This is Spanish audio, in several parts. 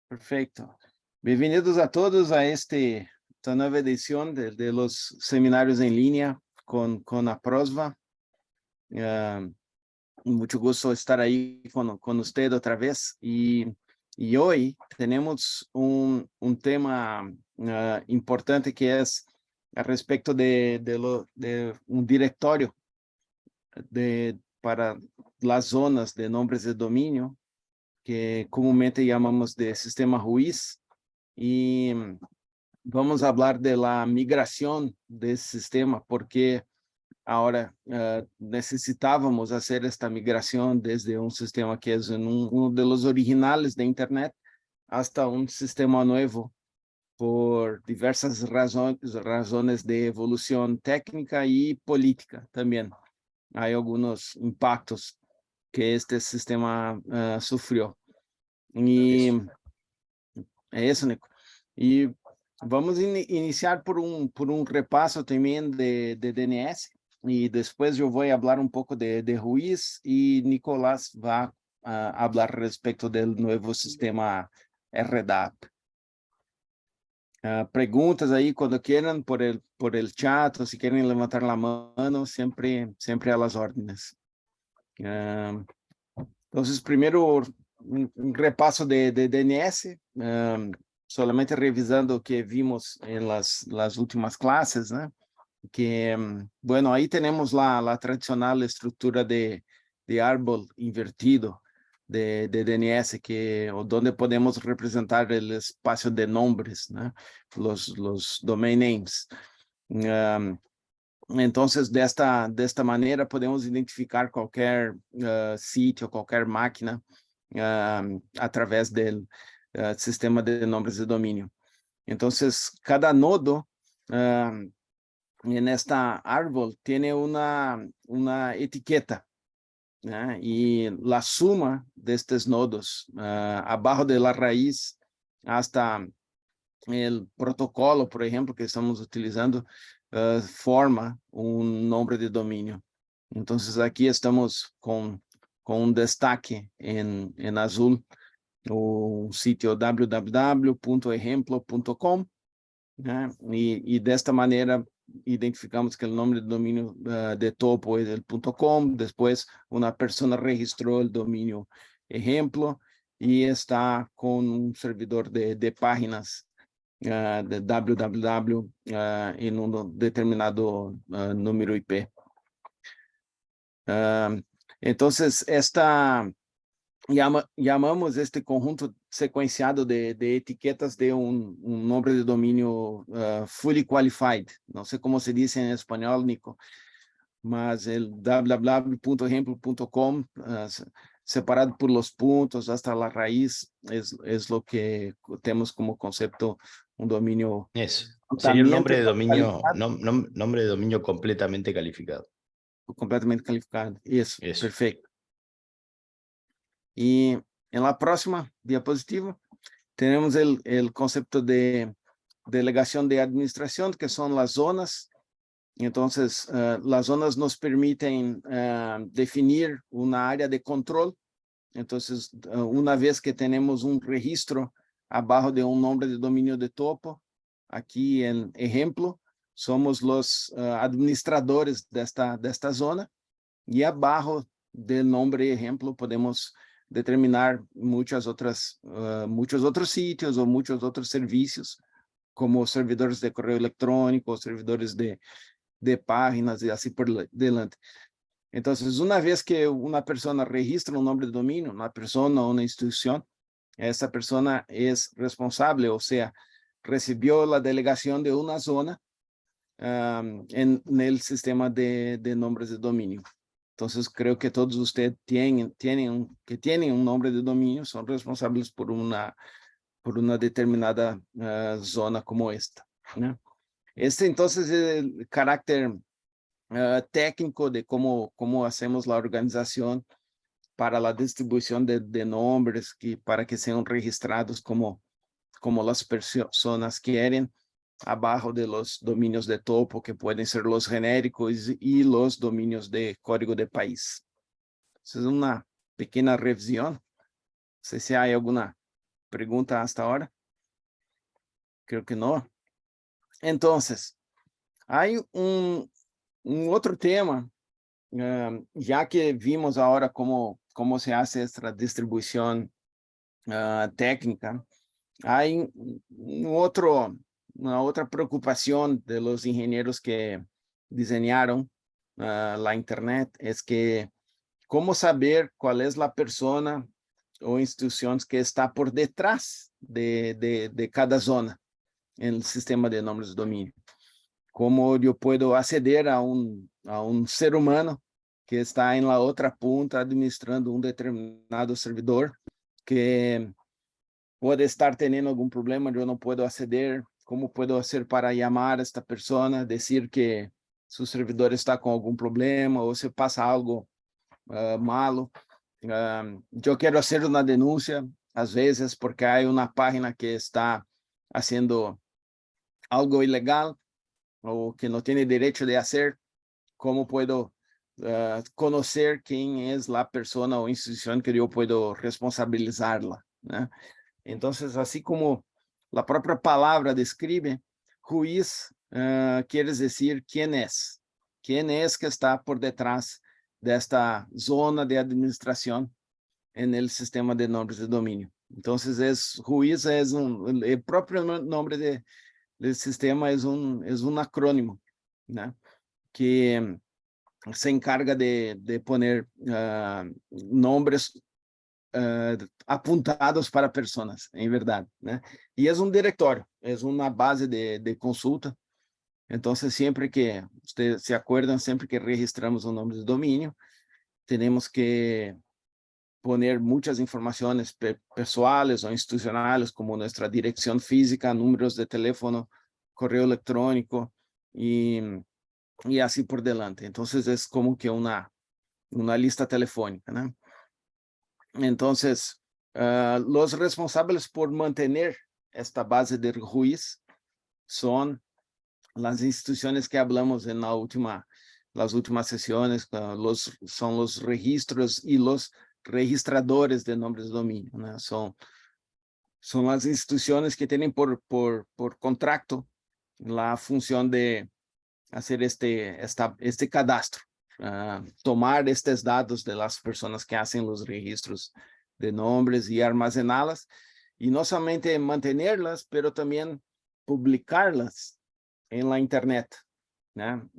Perfecto. Bienvenidos a todos a esta nueva edición de los seminarios en línea con Aprosva. Mucho gusto estar ahí con usted otra vez. Y hoy tenemos un tema importante que es al respecto de un directorio para las zonas de nombres de dominio, que comúnmente llamamos de sistema RUIS, y vamos a hablar de la migración de ese sistema, porque ahora necesitábamos hacer esta migración desde un sistema que es uno de los originales de Internet hasta un sistema nuevo por diversas razones de evolución técnica y política también. Hay algunos impactos que este sistema sufrió. Y eso, Nico. Y vamos a iniciar por un repaso también de DNS, y después yo voy a hablar un poco de RUIS, y Nicolás va a hablar respecto del nuevo sistema RDAP. Preguntas ahí cuando quieran por el chat, o si quieren levantar la mano, siempre a las órdenes. Entonces, primero un repaso de DNS, solamente revisando o que vimos en las últimas clases, ¿no? Que, bueno, ahí tenemos la tradicional estructura de árbol invertido de DNS, donde podemos representar el espacio de nombres, ¿no? Los domain names. Entonces, de esta manera, podemos identificar qualquer sitio, qualquer máquina a través del sistema de nombres de dominio. Entonces, cada nodo en esta árbol tiene una etiqueta, ¿no? Y la suma de estos nodos abajo de la raíz hasta el protocolo, por ejemplo, que estamos utilizando, forma un nombre de dominio. Entonces, aquí estamos con un destaque en azul, o sitio www.ejemplo.com, ¿no? Y de esta manera identificamos que el nombre de dominio de topo es el .com. Después una persona registró el dominio ejemplo y está con un servidor de páginas de www en un determinado número IP. Entonces, llamamos este conjunto secuenciado de etiquetas de un nombre de dominio fully qualified. No sé cómo se dice en español, Nico, mas el www.ejemplo.com, separado por los puntos hasta la raíz, es lo que tenemos como concepto un dominio. Eso. Sería un nombre de dominio, nombre de dominio completamente calificado. Completamente calificado. Eso. Eso. Perfecto. Y en la próxima diapositiva tenemos el concepto de delegación de administración, que son las zonas. Entonces, las zonas nos permiten definir una área de control. Entonces, una vez que tenemos un registro abajo de un nombre de dominio de topo, aquí en ejemplo, somos los administradores de esta zona, y abajo del nombre ejemplo podemos determinar muchos otros sitios o muchos otros servicios, como servidores de correo electrónico, servidores de páginas y así por delante. Entonces, una vez que una persona registra un nombre de dominio, una persona o una institución, esa persona es responsable, o sea, recibió la delegación de una zona en el sistema de nombres de dominio. Entonces, creo que todos ustedes tienen un nombre de dominio, son responsables por una determinada zona como esta, ¿no? Este, entonces, es el carácter técnico de cómo hacemos la organización para la distribución de nombres, para que sean registrados como las personas quieren, abajo de los dominios de topo, que pueden ser los genéricos y los dominios de código de país. Esa es una pequeña revisión. No sé si hay alguna pregunta hasta ahora? Creo que no. Entonces, hay un otro tema, ya que vimos ahora cómo se hace esta distribución técnica, hay una otra preocupación de los ingenieros que diseñaron la Internet, es que cómo saber cuál es la persona o institución que está por detrás de cada zona en el sistema de nombres de dominio. Cómo yo puedo acceder a un ser humano que está en la otra punta administrando un determinado servidor que puede estar teniendo algún problema, yo no puedo acceder. ¿Cómo puedo hacer para llamar a esta persona, decir que su servidor está con algún problema o se pasa algo malo? Yo quiero hacer una denuncia, a veces porque hay una página que está haciendo algo ilegal o que no tiene derecho de hacer. ¿Cómo puedo conocer quién es la persona o institución que yo puedo responsabilizarla, ¿no? Entonces, así como la propia palabra describe, juiz quiere decir quién es que está por detrás de esta zona de administración en el sistema de nombres de dominio. Entonces, juiz es el propio nombre del sistema es un acrónimo, ¿no? Que se encarga de poner nombres apuntados para personas, em verdade, né? E é um diretório, é uma base de consulta. Então, sempre que vocês se acordam, sempre que registramos um nome de domínio, temos que poner muitas informações pessoais ou institucionais, como nossa direção física, números de telefone, correio eletrônico e assim por delante. Então, é como que uma lista telefônica, né? Entonces, los responsables por mantener esta base de juiz son las instituciones que hablamos en las últimas sesiones, son los registros y los registradores de nombres de dominio, ¿no? Son las instituciones que tienen por contrato la función de hacer este cadastro. Tomar estes dados de las personas que hacen los registros de nombres y almacenarlas, y no solamente mantenerlas, pero también publicarlas en la internet, ¿no?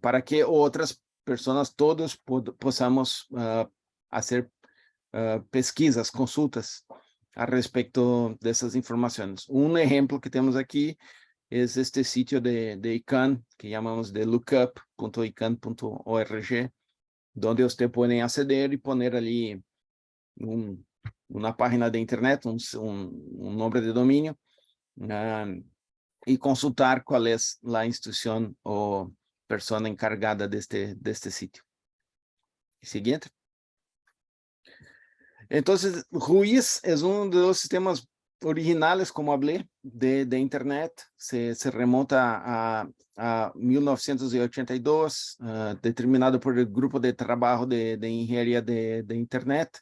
Para que otras personas, todos podamos hacer pesquisas, consultas a respecto de esas informaciones. Un ejemplo que tenemos aquí es este sitio de ICANN, que llamamos de lookup.icann.org, donde usted puede acceder y poner allí una página de internet, un nombre de dominio, y consultar cuál es la institución o persona encargada de este sitio. Siguiente. Entonces, Ruiz es uno de los sistemas originales, como hablé, de Internet. Se remonta a 1982, determinado por el Grupo de Trabajo de Ingeniería de Internet,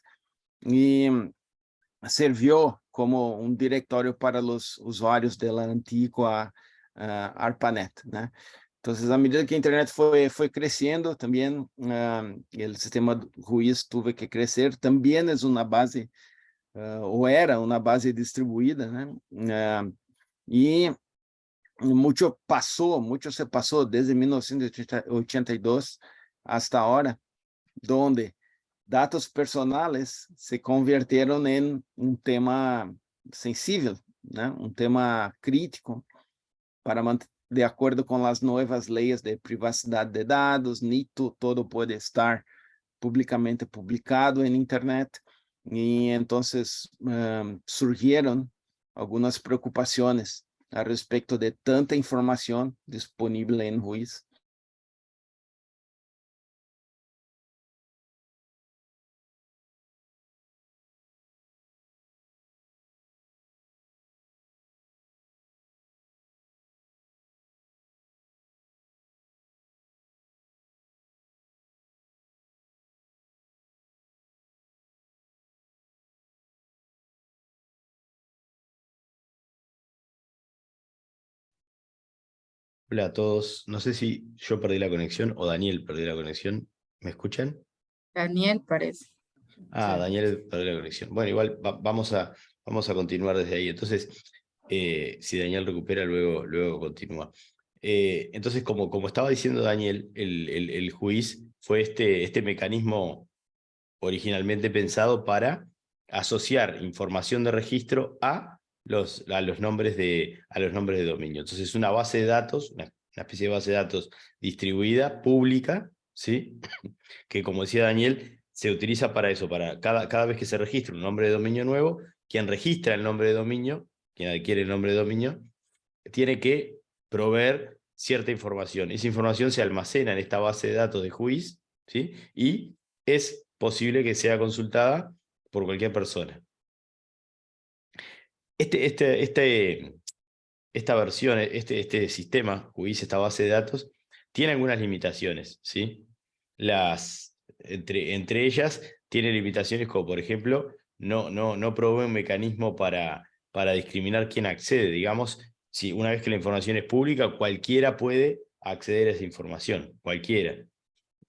y sirvió como un directorio para los usuarios de la antigua ARPANET, ¿no? Entonces, a medida que a Internet fue creciendo, también el sistema Ruiz tuvo que crecer. También es una base, o era una base distribuida, ¿no? Y mucho se pasó desde 1982 hasta ahora, donde datos personales se convirtieron en un tema sensible, ¿no? Un tema crítico para de acuerdo con las nuevas leyes de privacidad de datos, ni todo puede estar públicamente publicado en Internet. Y entonces surgieron algunas preocupaciones al respecto de tanta información disponible en Ruiz. Hola a todos. No sé si yo perdí la conexión o Daniel perdió la conexión. ¿Me escuchan? Daniel parece. Ah, Sí. Daniel perdió la conexión. Bueno, igual vamos a continuar desde ahí. Entonces, si Daniel recupera, luego continúa. Entonces, como estaba diciendo Daniel, el juiz fue este mecanismo originalmente pensado para asociar información de registro a los nombres de dominio. Entonces, una base de datos, una especie de base de datos distribuida, pública, ¿sí? Que, como decía Daniel, se utiliza para eso, para cada vez que se registra un nombre de dominio nuevo, quien registra el nombre de dominio, quien adquiere el nombre de dominio, tiene que proveer cierta información. Esa información se almacena en esta base de datos de juiz, ¿sí? Y es posible que sea consultada por cualquier persona. Esta versión, este sistema, juiz, esta base de datos, tiene algunas limitaciones, ¿sí? Entre ellas, tiene limitaciones como, por ejemplo, no provee un mecanismo para discriminar quién accede. Digamos, si una vez que la información es pública, cualquiera puede acceder a esa información, cualquiera.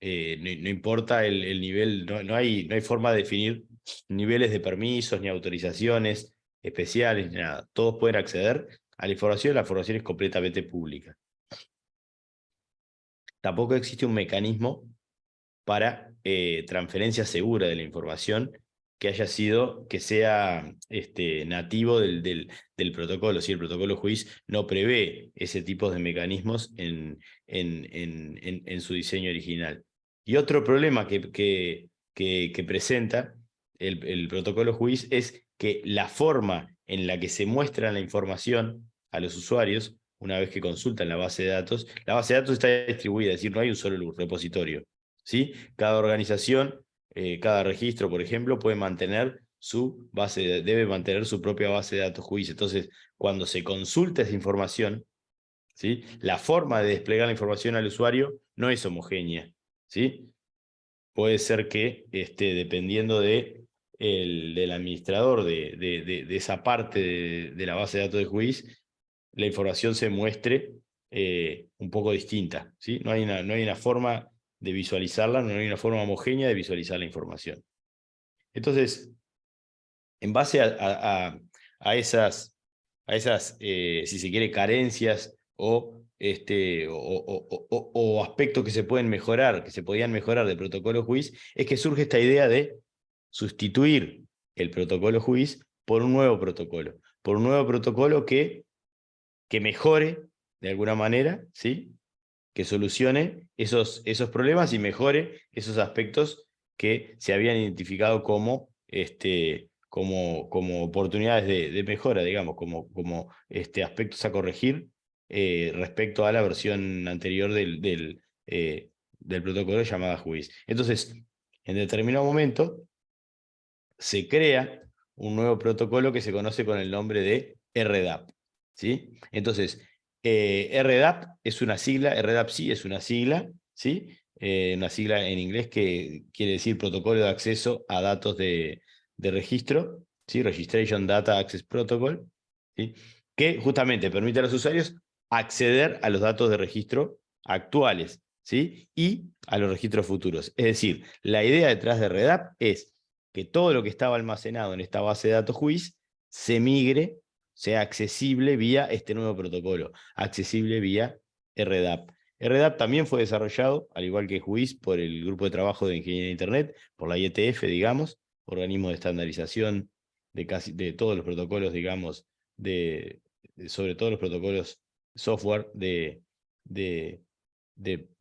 No importa el nivel, no hay forma de definir niveles de permisos ni autorizaciones especiales, ni nada. Todos pueden acceder a la información es completamente pública. Tampoco existe un mecanismo para transferencia segura de la información que sea nativo del protocolo. Si el protocolo juiz no prevé ese tipo de mecanismos en su diseño original. Y otro problema que presenta el protocolo juiz es que la forma en la que se muestra la información a los usuarios, una vez que consultan la base de datos está distribuida, es decir, no hay un solo repositorio, ¿sí? Cada organización, cada registro, por ejemplo, puede mantener debe mantener su propia base de datos juiz. Entonces, cuando se consulta esa información, ¿sí? La forma de desplegar la información al usuario no es homogénea, ¿sí? Puede ser que, dependiendo del administrador de esa parte de la base de datos de juiz, la información se muestre un poco distinta, ¿sí? No hay una forma de visualizarla, no hay una forma homogénea de visualizar la información. Entonces, en base a esas, si se quiere, carencias o aspectos que se pueden mejorar, que se podían mejorar del protocolo juiz, es que surge esta idea de sustituir el protocolo juiz por un nuevo protocolo que mejore de alguna manera, ¿sí? Que solucione esos problemas y mejore esos aspectos que se habían identificado como oportunidades de mejora, digamos, como aspectos a corregir respecto a la versión anterior del protocolo llamada juiz. Entonces, en determinado momento, se crea un nuevo protocolo que se conoce con el nombre de RDAP, ¿sí? Entonces, RDAP es una sigla, RDAP-C es una sigla, ¿sí? Una sigla en inglés que quiere decir Protocolo de Acceso a Datos de Registro, ¿sí? Registration Data Access Protocol, ¿sí? Que justamente permite a los usuarios acceder a los datos de registro actuales, ¿sí? Y a los registros futuros. Es decir, la idea detrás de RDAP es que todo lo que estaba almacenado en esta base de datos juiz se migre, sea accesible vía este nuevo protocolo, accesible vía RDAP. RDAP también fue desarrollado, al igual que juiz, por el Grupo de Trabajo de Ingeniería de Internet, por la IETF, digamos, organismo de estandarización de todos los protocolos, digamos, sobre todos los protocolos software de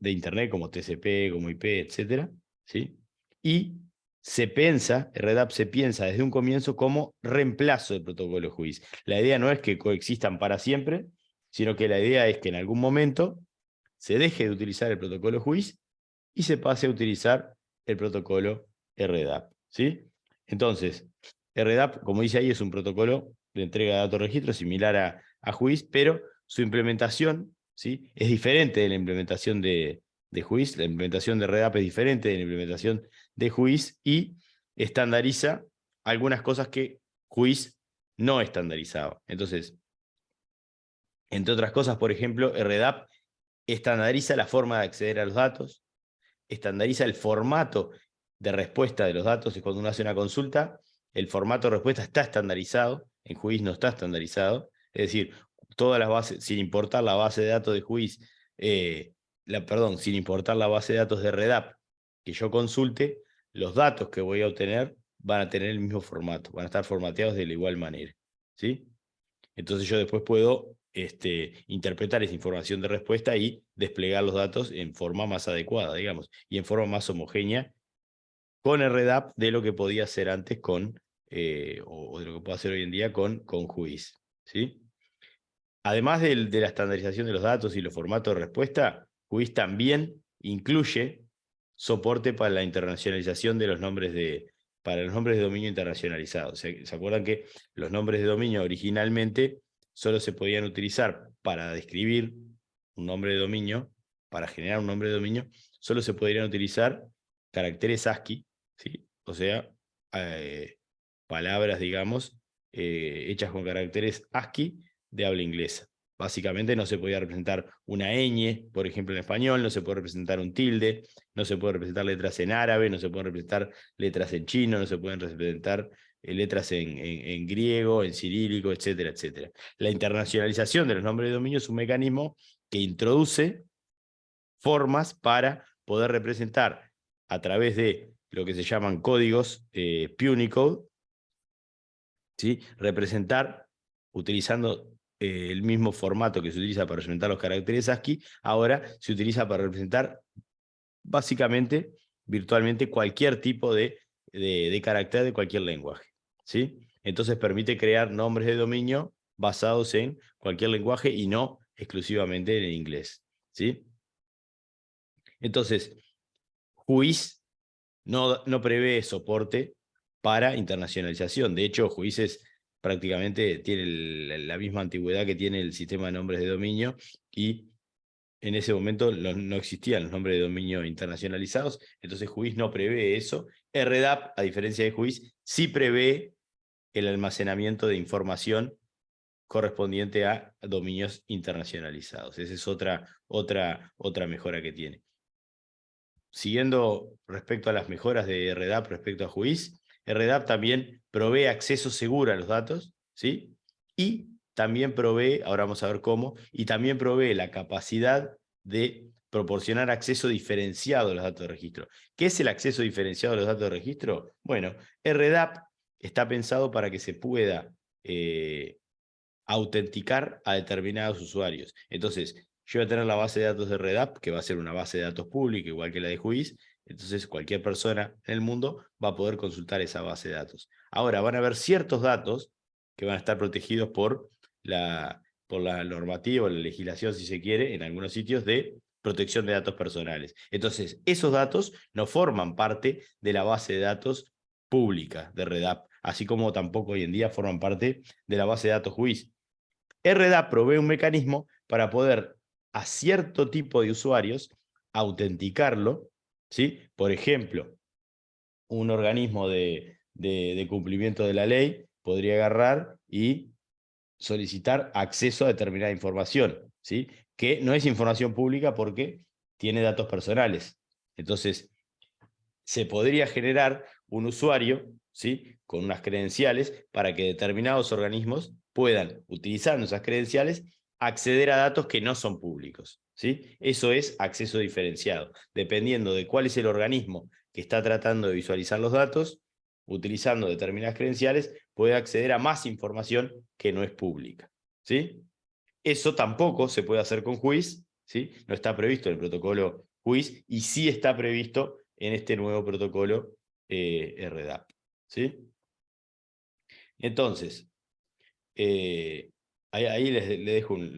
Internet, como TCP, como IP, etc. ¿Sí? Y RDAP se piensa desde un comienzo como reemplazo del protocolo juiz. La idea no es que coexistan para siempre, sino que la idea es que en algún momento se deje de utilizar el protocolo juiz y se pase a utilizar el protocolo RDAP, ¿sí? Entonces, RDAP, como dice ahí, es un protocolo de entrega de datos registro similar a juiz, pero su implementación, ¿sí? Es diferente de la implementación de juiz. La implementación de RDAP es diferente de la implementación de juiz y estandariza algunas cosas que juiz no estandarizaba. Entonces, entre otras cosas, por ejemplo, RDAP estandariza la forma de acceder a los datos, estandariza el formato de respuesta de los datos. Y cuando uno hace una consulta, el formato de respuesta está estandarizado, en Juiz no está estandarizado, es decir, todas las bases, sin importar la base de datos de Juiz, sin importar la base de datos de REDAP que yo consulte, los datos que voy a obtener van a tener el mismo formato, van a estar formateados de la igual manera, ¿sí? Entonces yo después puedo interpretar esa información de respuesta y desplegar los datos en forma más adecuada, digamos, y en forma más homogénea con REDAP de lo que podía hacer antes con, o de lo que puedo hacer hoy en día con Juiz, ¿sí? Además de la estandarización de los datos y los formatos de respuesta, Juiz también incluye soporte para la internacionalización de los nombres para los nombres de dominio internacionalizados. ¿Se acuerdan que los nombres de dominio originalmente solo se podían utilizar para describir un nombre de dominio, para generar un nombre de dominio, solo se podrían utilizar caracteres ASCII, ¿sí? O sea, palabras, digamos, hechas con caracteres ASCII de habla inglesa. Básicamente no se podía representar una ñ, por ejemplo, en español, no se puede representar un tilde, no se puede representar letras en árabe, no se pueden representar letras en chino, no se pueden representar letras en griego, en cirílico, etcétera, etcétera. La internacionalización de los nombres de dominio es un mecanismo que introduce formas para poder representar a través de lo que se llaman códigos Punicode, ¿sí? Representar, utilizando el mismo formato que se utiliza para representar los caracteres ASCII, ahora se utiliza para representar básicamente, virtualmente, cualquier tipo de carácter de cualquier lenguaje, ¿sí? Entonces permite crear nombres de dominio basados en cualquier lenguaje y no exclusivamente en el inglés, ¿sí? Entonces, Juiz no prevé soporte para internacionalización. De hecho, Juiz prácticamente tiene la misma antigüedad que tiene el sistema de nombres de dominio, y en ese momento no existían los nombres de dominio internacionalizados, entonces Juiz no prevé eso. RDAP, a diferencia de Juiz, sí prevé el almacenamiento de información correspondiente a dominios internacionalizados. Esa es otra mejora que tiene. Siguiendo respecto a las mejoras de RDAP respecto a Juiz, RDAP también provee acceso seguro a los datos, ¿sí? Y también provee, ahora vamos a ver cómo, y también provee la capacidad de proporcionar acceso diferenciado a los datos de registro. ¿Qué es el acceso diferenciado a los datos de registro? Bueno, RDAP está pensado para que se pueda autenticar a determinados usuarios. Entonces, yo voy a tener la base de datos de REDAP, que va a ser una base de datos pública, igual que la de Juiz. Entonces, cualquier persona en el mundo va a poder consultar esa base de datos. Ahora, van a haber ciertos datos que van a estar protegidos por la normativa o la legislación, si se quiere, en algunos sitios de protección de datos personales. Entonces, esos datos no forman parte de la base de datos pública de REDAP, así como tampoco hoy en día forman parte de la base de datos Juiz. RDAP provee un mecanismo para poder a cierto tipo de usuarios autenticarlo, ¿sí? Por ejemplo, un organismo de cumplimiento de la ley podría agarrar y solicitar acceso a determinada información, ¿sí? Que no es información pública porque tiene datos personales. Entonces, se podría generar un usuario, ¿sí? Con unas credenciales para que determinados organismos puedan, utilizando esas credenciales, acceder a datos que no son públicos, ¿sí? Eso es acceso diferenciado. Dependiendo de cuál es el organismo que está tratando de visualizar los datos, utilizando determinadas credenciales, puede acceder a más información que no es pública, ¿sí? Eso tampoco se puede hacer con Juiz, ¿sí? No está previsto en el protocolo Juiz, y sí está previsto en este nuevo protocolo RDAP, ¿sí? Entonces, ahí les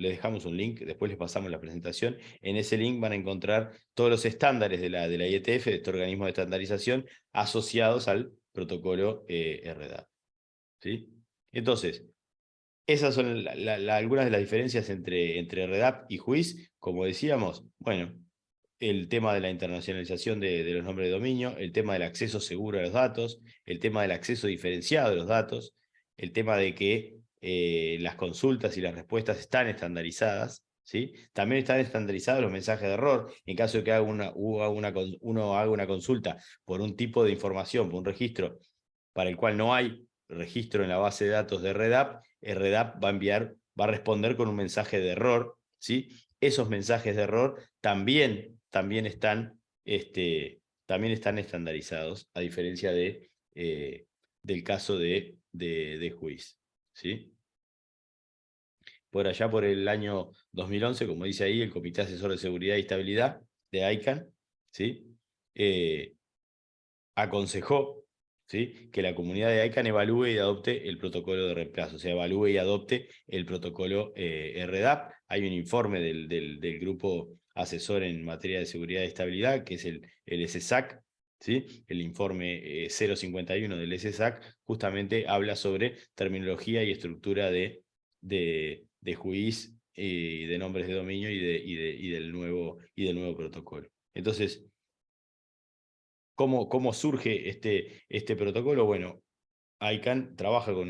dejamos un link, después les pasamos la presentación. En ese link van a encontrar todos los estándares de la IETF, de este organismo de estandarización, asociados al protocolo RDAP, ¿sí? Entonces, esas son algunas de las diferencias entre REDAP y Juiz. Como decíamos, bueno, el tema de la internacionalización de los nombres de dominio, el tema del acceso seguro a los datos, el tema del acceso diferenciado de los datos, el tema de que las consultas y las respuestas están estandarizadas, ¿sí? También están estandarizados los mensajes de error. En caso de que uno haga una consulta por un tipo de información, por un registro para el cual no hay registro en la base de datos de REDAP, el REDAP va a responder con un mensaje de error, ¿sí? Esos mensajes de error también están estandarizados, a diferencia del caso de Juiz, ¿sí? Por allá por el año 2011, como dice ahí, el Comité Asesor de Seguridad y Estabilidad de ICANN, ¿sí? Aconsejó, ¿sí?, que la comunidad de ICANN evalúe y adopte el protocolo de reemplazo, o sea, evalúe y adopte el protocolo RDAP. Hay un informe del grupo asesor en materia de seguridad y estabilidad, que es el SSAC, ¿sí? El informe 051 del SSAC justamente habla sobre terminología y estructura de juiz, de nombres de dominio y del nuevo protocolo. Entonces, ¿cómo surge este protocolo? Bueno, ICANN trabaja con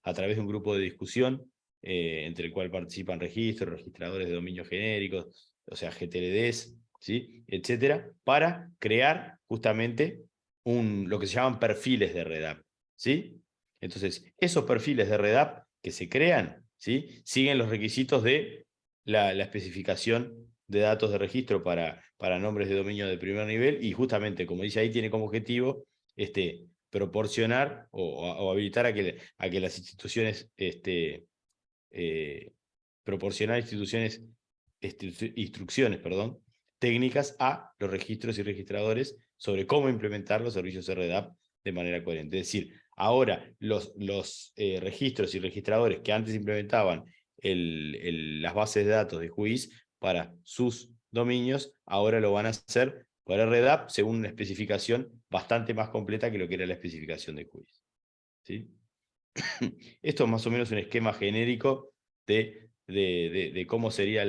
a través de un grupo de discusión, entre el cual participan registradores de dominios genéricos, o sea, GTLDs, ¿sí?, etcétera, para crear justamente lo que se llaman perfiles de REDAP, ¿sí? Entonces, esos perfiles de REDAP que se crean, ¿sí?, siguen los requisitos de la especificación de datos de registro para nombres de dominio de primer nivel, y justamente, como dice ahí, tiene como objetivo proporcionar o habilitar a que las instituciones, proporcionar instrucciones, técnicas a los registros y registradores sobre cómo implementar los servicios RDAP de manera coherente. Es decir, ahora los registros y registradores que antes implementaban las bases de datos de juiz para sus dominios, ahora lo van a hacer por RDAP según una especificación bastante más completa que lo que era la especificación de juiz, ¿sí? Esto es más o menos un esquema genérico de cómo sería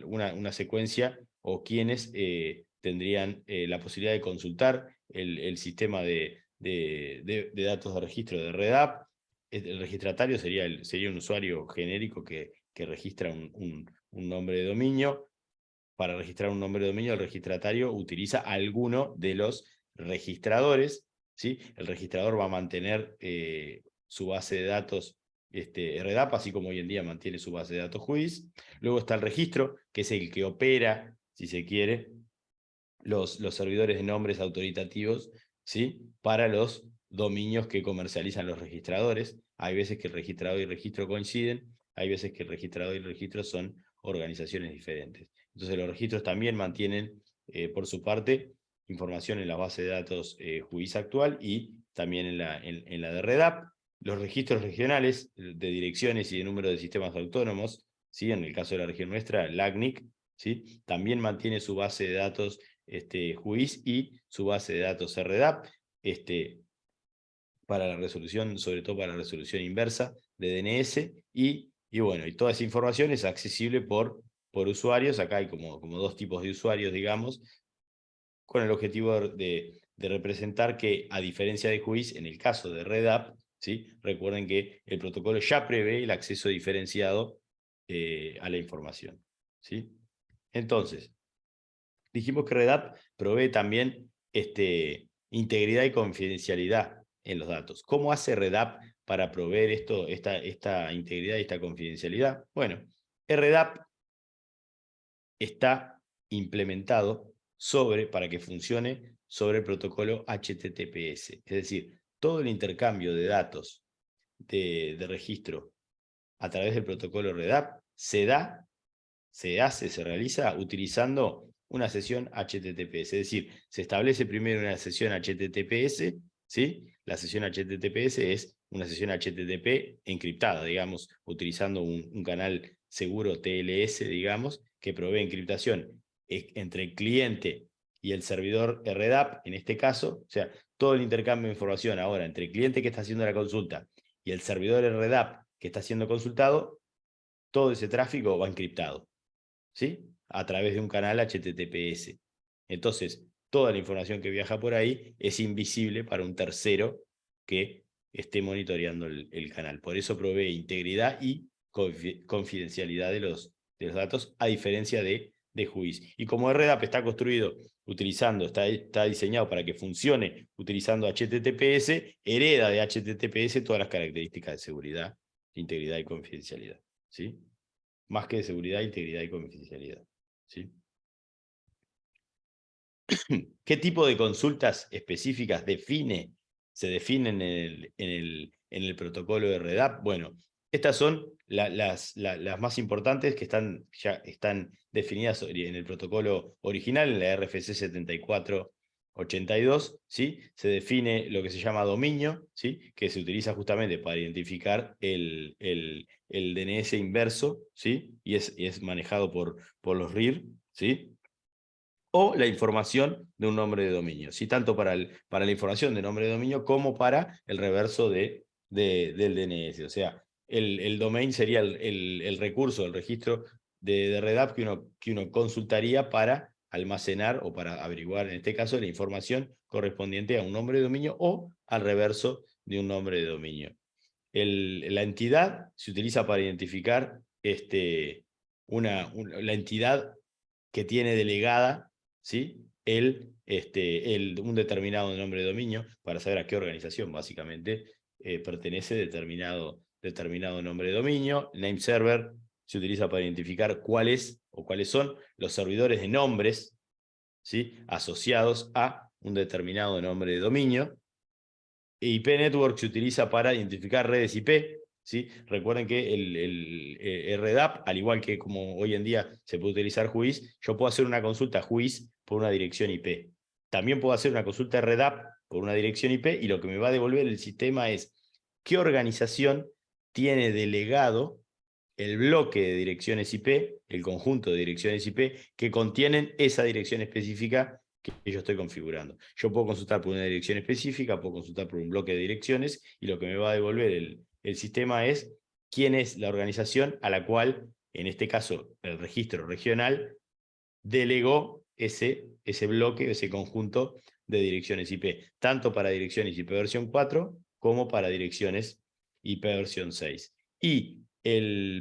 una secuencia, o quiénes tendrían la posibilidad de consultar el sistema de datos de registro de REDAP. El registratario sería un usuario genérico que registra un nombre de dominio. Para registrar un nombre de dominio, el registratario utiliza alguno de los registradores, ¿sí? El registrador va a mantener su base de datos RDAP, así como hoy en día mantiene su base de datos juiz. Luego está el registro, que es el que opera, si se quiere, los servidores de nombres autoritativos, ¿sí?, para los dominios que comercializan los registradores. Hay veces que el registrador y el registro coinciden, hay veces que el registrador y el registro son organizaciones diferentes. Entonces los registros también mantienen, por su parte, información en la base de datos juiz actual, y también en la de REDAP. Los registros regionales de direcciones y de número de sistemas autónomos, ¿sí?, en el caso de la región nuestra, LACNIC, ¿sí?, también mantiene su base de datos juiz y su base de datos RDAP, para la resolución, sobre todo para la resolución inversa de DNS, y bueno, y toda esa información es accesible por usuarios. Acá hay como dos tipos de usuarios, digamos, con el objetivo de representar que, a diferencia de juiz, en el caso de REDAP, ¿sí?, recuerden que el protocolo ya prevé el acceso diferenciado a la información, ¿sí? Entonces, dijimos que REDAP provee también integridad y confidencialidad en los datos. ¿Cómo hace REDAP para proveer esta integridad y esta confidencialidad? Bueno, REDAP está implementado para que funcione sobre el protocolo HTTPS. Es decir, todo el intercambio de datos de registro a través del protocolo REDAP se realiza utilizando una sesión HTTPS. Es decir, se establece primero una sesión HTTPS, ¿sí? La sesión HTTPS es una sesión HTTP encriptada, digamos, utilizando un canal seguro TLS, digamos, que provee encriptación entre el cliente y el servidor RDAP, en este caso. O sea, todo el intercambio de información ahora entre el cliente que está haciendo la consulta y el servidor RDAP que está siendo consultado, todo ese tráfico va encriptado, ¿sí?, a través de un canal HTTPS. Entonces, toda la información que viaja por ahí es invisible para un tercero que esté monitoreando el canal. Por eso provee integridad y confidencialidad de los de los datos, a diferencia de WHOIS. Y como RDAP está construido utilizando, está diseñado para que funcione utilizando HTTPS, hereda de HTTPS todas las características de seguridad, integridad y confidencialidad, ¿sí? Más que de seguridad, integridad y confidencialidad, ¿sí? ¿Qué tipo de consultas específicas se definen en el protocolo de RDAP? Bueno, estas son las más importantes que ya están definidas en el protocolo original, en la RFC 7482, ¿sí? Se define lo que se llama dominio, ¿sí? Que se utiliza justamente para identificar el DNS inverso, ¿sí? Y es manejado por los RIR, ¿sí? O la información de un nombre de dominio, ¿sí? Tanto para la información de nombre de dominio como para el reverso del DNS. O sea, el domain sería el recurso, el registro de RDAP que uno consultaría para almacenar o para averiguar, en este caso, la información correspondiente a un nombre de dominio o al reverso de un nombre de dominio. La entidad se utiliza para identificar la entidad que tiene delegada, ¿sí? Un determinado nombre de dominio, para saber a qué organización básicamente pertenece determinado nombre de dominio. Name server se utiliza para identificar cuáles son los servidores de nombres, ¿sí? Asociados a un determinado nombre de dominio. IP Network se utiliza para identificar redes IP, ¿sí? Recuerden que el RDAP, al igual que como hoy en día se puede utilizar WHOIS, yo puedo hacer una consulta WHOIS por una dirección IP. También puedo hacer una consulta RDAP por una dirección IP y lo que me va a devolver el sistema es qué organización tiene delegado el bloque de direcciones IP, el conjunto de direcciones IP que contienen esa dirección específica que yo estoy configurando. Yo puedo consultar por una dirección específica, puedo consultar por un bloque de direcciones y lo que me va a devolver el sistema es quién es la organización a la cual, en este caso, el registro regional delegó ese bloque, ese conjunto de direcciones IP, tanto para direcciones IP versión 4 como para direcciones IP versión 6. Y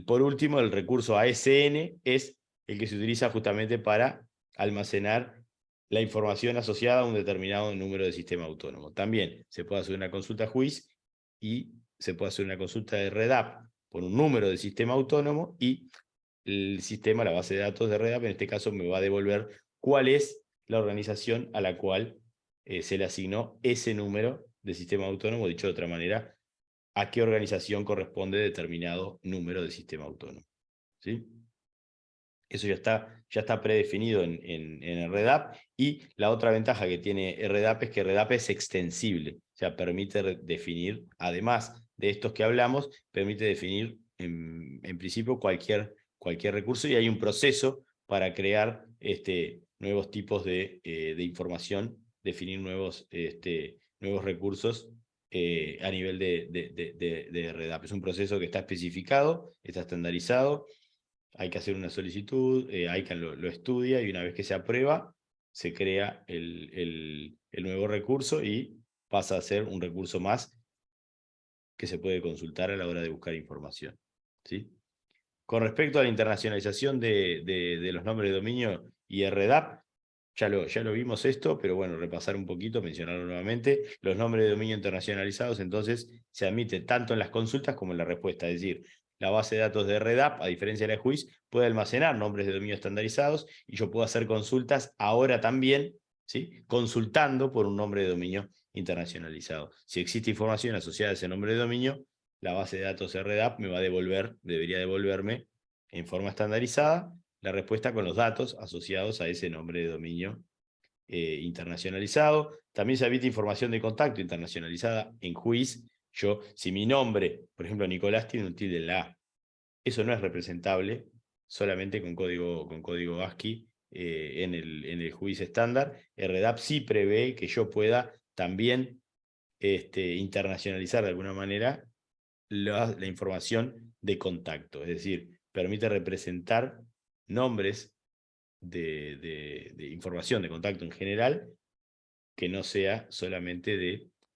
por último, el recurso ASN es el que se utiliza justamente para almacenar la información asociada a un determinado número de sistema autónomo. También se puede hacer una consulta WHOIS y se puede hacer una consulta de RDAP por un número de sistema autónomo y el sistema, la base de datos de RDAP, en este caso me va a devolver cuál es la organización a la cual se le asignó ese número de sistema autónomo, dicho de otra manera, a qué organización corresponde determinado número de sistema autónomo, ¿sí? Eso ya está predefinido en RDAP, y la otra ventaja que tiene RDAP es que RDAP es extensible, o sea, permite definir, además de estos que hablamos, permite definir en principio cualquier recurso, y hay un proceso para crear nuevos tipos de información, definir nuevos recursos a nivel de RDAP. Es un proceso que está especificado, está estandarizado. Hay que hacer una solicitud, ICANN lo estudia y una vez que se aprueba, se crea el nuevo recurso y pasa a ser un recurso más que se puede consultar a la hora de buscar información, ¿sí? Con respecto a la internacionalización de los nombres de dominio y RDAP, ya lo vimos esto, pero bueno, repasar un poquito, mencionarlo nuevamente. Los nombres de dominio internacionalizados, entonces, se admiten tanto en las consultas como en la respuesta. Es decir, la base de datos de RDAP, a diferencia de la WHOIS, puede almacenar nombres de dominio estandarizados y yo puedo hacer consultas ahora también, ¿sí? Consultando por un nombre de dominio internacionalizado. Si existe información asociada a ese nombre de dominio, la base de datos RDAP debería devolverme en forma estandarizada la respuesta con los datos asociados a ese nombre de dominio internacionalizado. También se admite información de contacto internacionalizada en WHOIS. Si mi nombre, por ejemplo, Nicolás, tiene un tilde en la A, eso no es representable solamente con código ASCII en el WHOIS estándar. RDAP sí prevé que yo pueda también internacionalizar de alguna manera la información de contacto, es decir, permite representar nombres de información de contacto en general que no sea solamente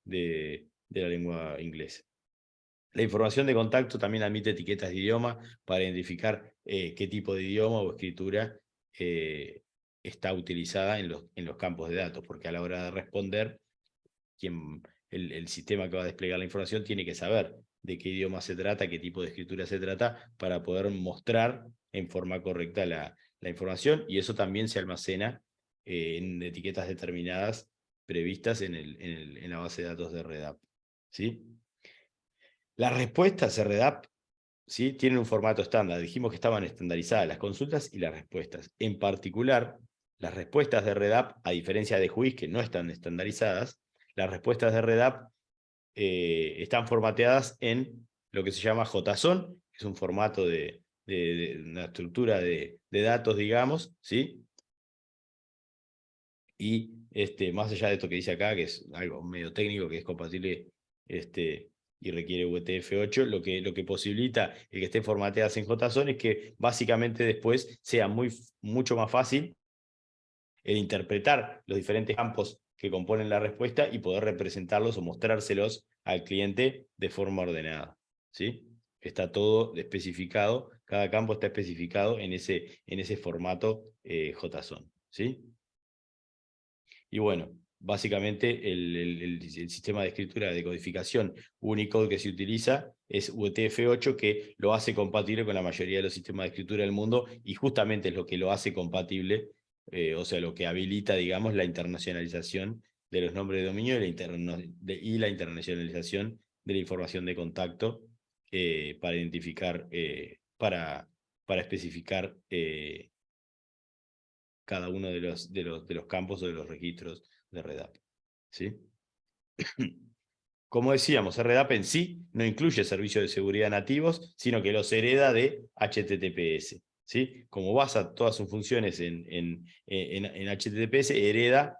de la lengua inglesa. La información de contacto también admite etiquetas de idioma para identificar qué tipo de idioma o escritura está utilizada en los campos de datos, porque a la hora de responder, el sistema que va a desplegar la información tiene que saber de qué idioma se trata, qué tipo de escritura se trata, para poder mostrar en forma correcta la información, y eso también se almacena en etiquetas determinadas previstas en la base de datos de REDAP. ¿Sí? Las respuestas REDAP, ¿sí?, tienen un formato estándar. Dijimos que estaban estandarizadas las consultas y las respuestas. En particular, las respuestas de REDAP, a diferencia de JUIS, que no están estandarizadas, las respuestas de REDAP están formateadas en lo que se llama JSON, que es un formato de una estructura de datos, digamos, ¿sí? Y más allá de esto que dice acá, que es algo medio técnico, que es compatible y requiere UTF-8, lo que posibilita el que esté formateadas en JSON es que básicamente después sea mucho más fácil el interpretar los diferentes campos que componen la respuesta y poder representarlos o mostrárselos al cliente de forma ordenada, ¿sí? Está todo especificado, cada campo está especificado en ese formato JSON, ¿sí? Y bueno, básicamente el sistema de escritura de codificación Unicode que se utiliza es UTF-8, que lo hace compatible con la mayoría de los sistemas de escritura del mundo, y justamente es lo que lo hace compatible, o sea, lo que habilita, digamos, la internacionalización de los nombres de dominio y la internacionalización de la información de contacto para identificar, para especificar cada uno de los campos o de los registros de REDAP, ¿sí? Como decíamos, REDAP en sí no incluye servicios de seguridad nativos, sino que los hereda de HTTPS, ¿sí? Como basa todas sus funciones en HTTPS, hereda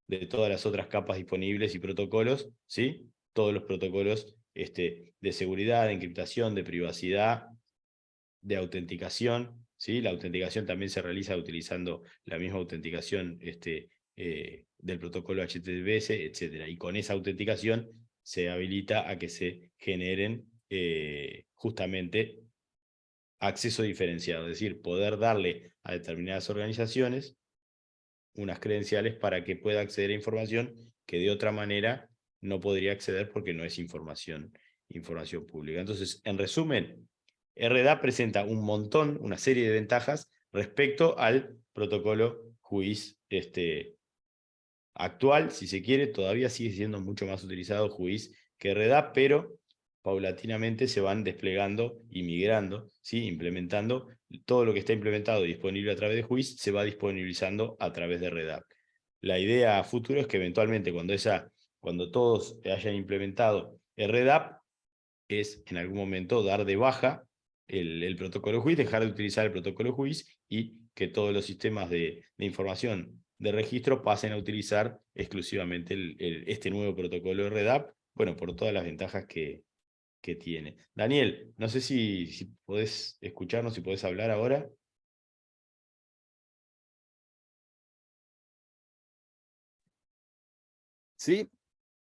de todas las otras capas disponibles y protocolos, ¿sí? Todos los protocolos de seguridad, de encriptación, de privacidad, de autenticación, ¿sí? La autenticación también se realiza utilizando la misma autenticación del protocolo HTTPS, etc. Y con esa autenticación se habilita a que se generen justamente acceso diferenciado, es decir, poder darle a determinadas organizaciones unas credenciales para que pueda acceder a información que de otra manera no podría acceder porque no es información pública. Entonces, en resumen, RDAP presenta una serie de ventajas respecto al protocolo JUIS actual, si se quiere. Todavía sigue siendo mucho más utilizado JUIS que RDAP, pero paulatinamente se van desplegando y migrando, ¿sí? Implementando todo lo que está implementado y disponible a través de JUIS, se va disponibilizando a través de RDAP. La idea a futuro es que eventualmente cuando todos hayan implementado RDAP, es en algún momento dar de baja el protocolo JUIS, dejar de utilizar el protocolo JUIS, y que todos los sistemas de información de registro pasen a utilizar exclusivamente este nuevo protocolo de REDAP, bueno, por todas las ventajas que tiene. Daniel, no sé si podés escucharnos, si podés hablar ahora. Sí,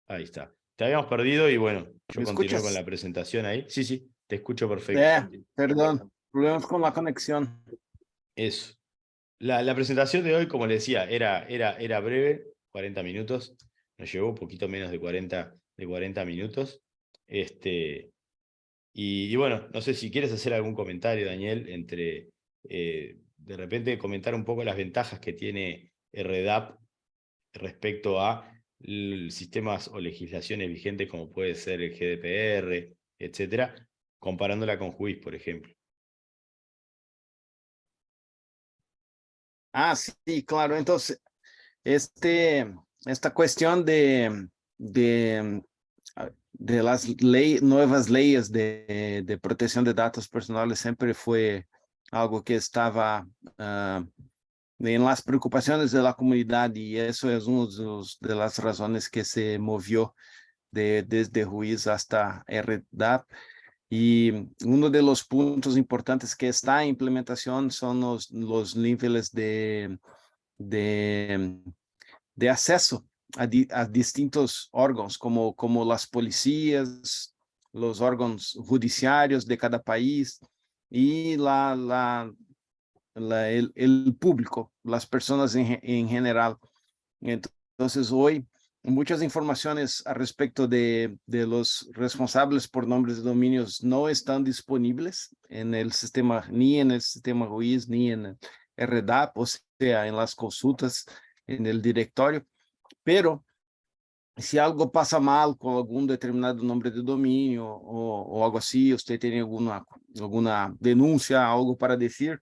Ahí está. Te habíamos perdido y bueno, yo ¿me continué con escuchas? la presentación ahí. Sí, sí, te escucho perfecto. Perdón, problemas con la conexión. Eso. La presentación de hoy, como le decía, era breve, 40 minutos. Nos llevó un poquito menos de 40 minutos. Y bueno, no sé si quieres hacer algún comentario, Daniel, de repente comentar un poco las ventajas que tiene RDAP respecto a sistemas o legislaciones vigentes como puede ser el GDPR, etcétera, comparándola con JUIS, por ejemplo. Ah, sí, claro. Entonces, esta cuestión de las nuevas leyes de protección de datos personales siempre fue algo que estaba en las preocupaciones de la comunidad, y eso es una de las razones que se movió desde JUIS hasta RDAP. Y uno de los puntos importantes que está en implementación son los niveles de acceso a distintos órgãos, como las policías, los órgãos judiciarios de cada país y el público, las personas en general. Entonces, hoy muchas informaciones al respecto de los responsables por nombres de dominios no están disponibles en el sistema, ni en el sistema RUIS, ni en el RDAP, o sea, en las consultas, en el directorio. Pero se algo passa mal com algum determinado nome de domínio ou algo assim, você tem alguma denúncia, algo para dizer,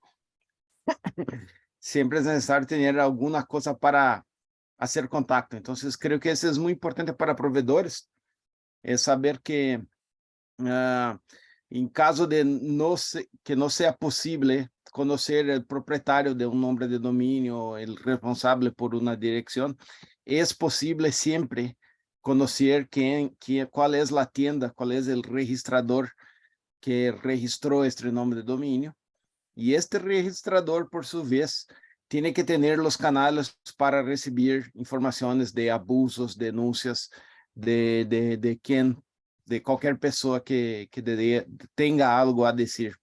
sempre é necessário ter alguma coisa para fazer contato. Então, creio que isso é muito importante para provedores, é saber que em caso de que não seja possível conhecer o proprietário de nome de domínio, o responsável por uma direção, é possível sempre conocer cuál es la tienda, cuál es el registrador que registró este nombre de dominio. Y este registrador, por su vez, tiene que tener los canales para recibir informaciones de abusos, denuncias de cualquier persona que tenga algo a decir.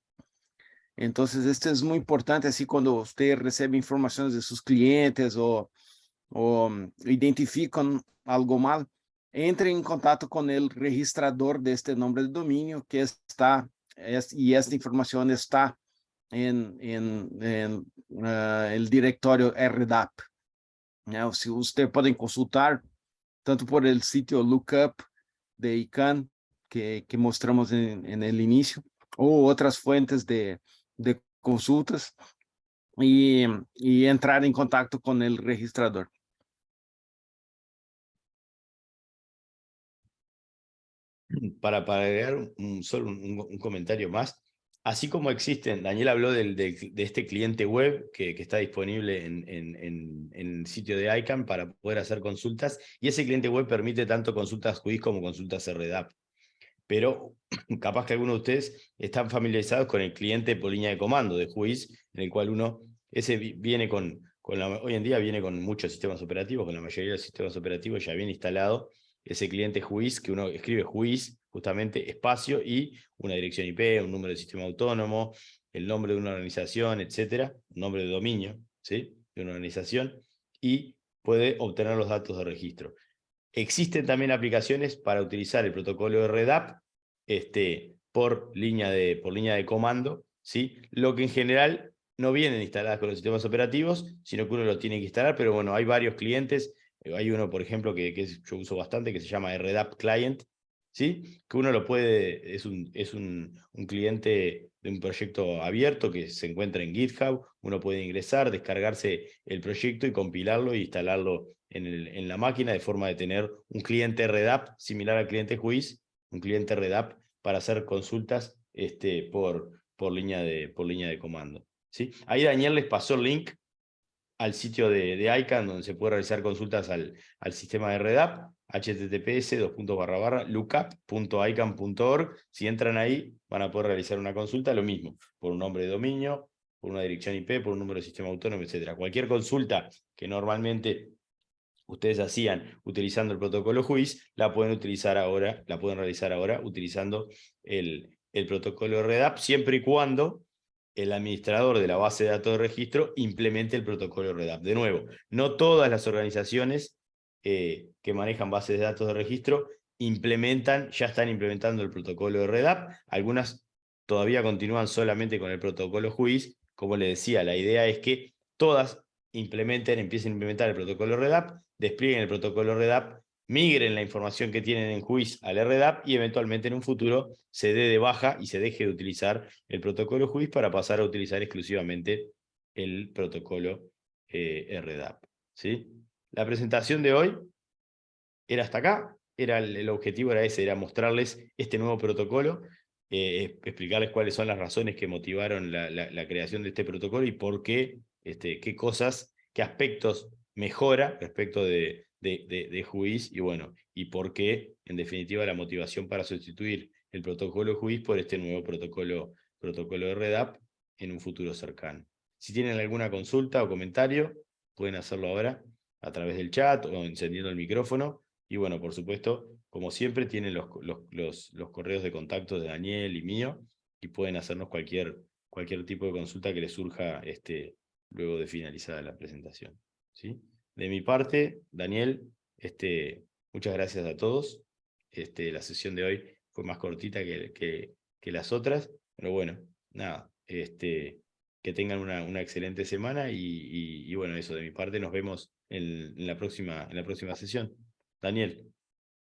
Entonces, esto es muy importante, así cuando usted recibe informaciones de sus clientes o identifican algo mal, entre em contato com o registrador deste nome de domínio que está, e esta informação está em el directório RDAP. Se você podem consultar, tanto por el sitio Lookup de ICANN, que mostramos en el inicio, ou outras fuentes de consultas, e entrar em contato com o registrador. Para agregar solo un comentario más, así como existen, Daniel habló de este cliente web que está disponible en el sitio de ICANN para poder hacer consultas, y ese cliente web permite tanto consultas JUIS como consultas RDAP. Pero capaz que algunos de ustedes están familiarizados con el cliente por línea de comando de JUIS, en el cual ese viene hoy en día viene con muchos sistemas operativos, con la mayoría de los sistemas operativos ya viene instalado ese cliente JUIS, que uno escribe JUIS, justamente espacio y una dirección IP, un número de sistema autónomo, el nombre de una organización, etcétera, un nombre de dominio, ¿sí?, de una organización, y puede obtener los datos de registro. Existen también aplicaciones para utilizar el protocolo de RDAP por línea de comando, ¿sí?, lo que en general no vienen instaladas con los sistemas operativos, sino que uno lo tiene que instalar, pero bueno, hay varios clientes. Hay uno, por ejemplo, que yo uso bastante, que se llama RDAP Client, ¿sí?, que uno lo puede, es un cliente de un proyecto abierto que se encuentra en GitHub. Uno puede ingresar, descargarse el proyecto y compilarlo e instalarlo en la máquina, de forma de tener un cliente RDAP similar al cliente JUIS, un cliente RDAP para hacer consultas por línea de comando, ¿sí? Ahí Daniel les pasó el link al sitio de ICANN, donde se puede realizar consultas al sistema de RDAP, https://lookup.icann.org. Si entran ahí, van a poder realizar una consulta, lo mismo, por un nombre de dominio, por una dirección IP, por un número de sistema autónomo, etc. Cualquier consulta que normalmente ustedes hacían utilizando el protocolo JUIS, la pueden realizar ahora utilizando el protocolo RDAP, siempre y cuando el administrador de la base de datos de registro implemente el protocolo RDAP. De nuevo, no todas las organizaciones que manejan bases de datos de registro ya están implementando el protocolo de RDAP. Algunas todavía continúan solamente con el protocolo JUIS. Como les decía, la idea es que todas empiecen a implementar el protocolo RDAP, desplieguen el protocolo RDAP, migren la información que tienen en JUIS al RDAP y eventualmente en un futuro se dé de baja y se deje de utilizar el protocolo JUIS para pasar a utilizar exclusivamente el protocolo RDAP, ¿sí? La presentación de hoy era hasta acá. El objetivo era ese, era mostrarles este nuevo protocolo, explicarles cuáles son las razones que motivaron la creación de este protocolo y por qué, qué aspectos mejora respecto de JUIS, y bueno, y por qué, en definitiva, la motivación para sustituir el protocolo JUIS por este nuevo protocolo de RDAP en un futuro cercano. Si tienen alguna consulta o comentario, pueden hacerlo ahora. a través del chat o encendiendo el micrófono. Y bueno, por supuesto, como siempre, tienen los correos de contacto de Daniel y mío y pueden hacernos cualquier tipo de consulta que les surja luego de finalizada la presentación, ¿sí? De mi parte, Daniel, muchas gracias a todos. La sesión de hoy fue más cortita que las otras, pero bueno, nada, que tengan una excelente semana y bueno, eso de mi parte, nos vemos en la próxima sesión. Daniel,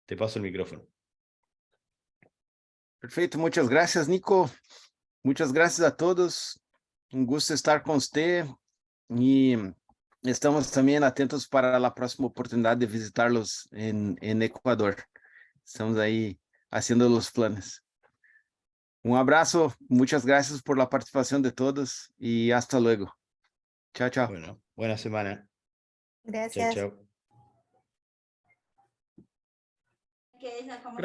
te paso el micrófono. Perfeito, muchas gracias, Nico. Muchas gracias a todos. Un gusto estar con usted y estamos también atentos para la próxima oportunidad de visitarlos en Ecuador. Estamos ahí haciendo los planes. Un abrazo, muchas gracias por la participación de todos y hasta luego. Chao, chao. Bueno, buena semana. Chao, Gracias. chao.